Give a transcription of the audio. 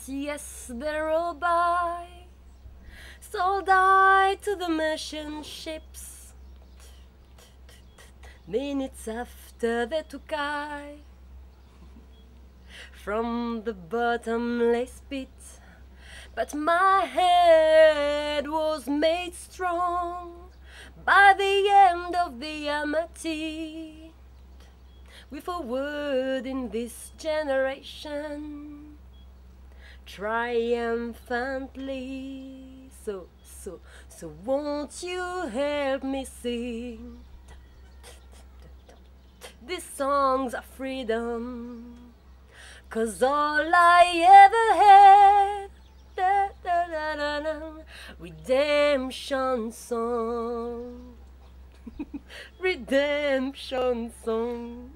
yes, they roll by, sold I to the merchant ships. Minutes after they took I from the bottomless pit, but my head was made strong by the end of the Amity, with a word in this generation triumphantly. So won't you help me sing these songs of freedom? 'Cause all I ever had, redemption song, redemption song.